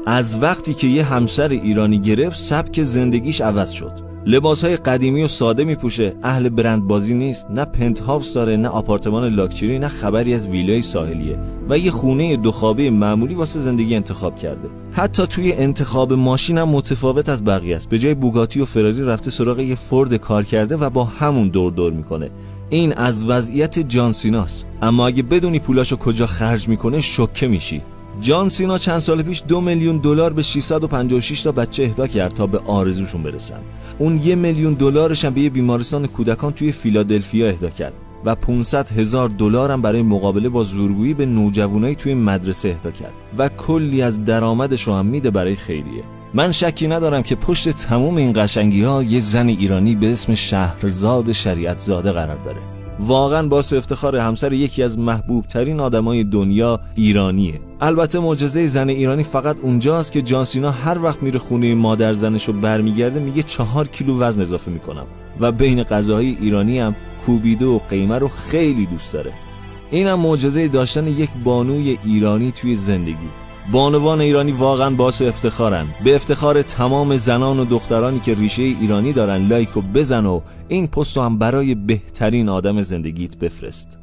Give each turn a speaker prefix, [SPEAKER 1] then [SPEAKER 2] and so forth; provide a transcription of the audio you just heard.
[SPEAKER 1] از وقتی که یه همسر ایرانی گرفت سبک زندگیش عوض شد. لباسهای قدیمی و ساده میپوشه، اهل برند بازی نیست، نه پنت هاوس داره، نه آپارتمان لاکچری، نه خبری از ویلای ساحلیه و یه خونه 2 خوابه معمولی واسه زندگی انتخاب کرده. حتی توی انتخاب ماشین هم متفاوت از بقیه است. به جای بوگاتی و فراری رفته سراغ یه فورد کار کرده و با همون دور میکنه. این از وضعیت جان سیناست. اما اگه بدونی پولاشو کجا خرج میکنه شوکه میشی. جان سینا چند سال پیش $2 میلیون به 656 تا بچه اهدا کرد تا به آرزوشون برسن. اون $1 میلیون هم به یه بیمارستان کودکان توی فیلادلفیا اهدا کرد و $500,000 هم برای مقابله با زورگویی به نوجوانای توی مدرسه اهدا کرد و کلی از درآمدش رو هم میده برای خیریه. من شکی ندارم که پشت تمام این قشنگی‌ها یه زن ایرانی به اسم شهرزاد شریعت زاده قرار داره. واقعا باعث افتخار همسر یکی از محبوب ترین آدمای دنیا ایرانیه. البته معجزه زن ایرانی فقط اونجاست که جان سینا هر وقت میره خونه مادر زنشو برمیگرده میگه 4 کیلو وزن اضافه میکنم و بین غذاهای ایرانی هم کوبیده و قیمه رو خیلی دوست داره. اینم معجزه داشتن یک بانوی ایرانی توی زندگی. بانوان ایرانی واقعا باعث افتخارن. به افتخار تمام زنان و دخترانی که ریشه ایرانی دارن لایکو بزن و این پستو هم برای بهترین آدم زندگیت بفرست.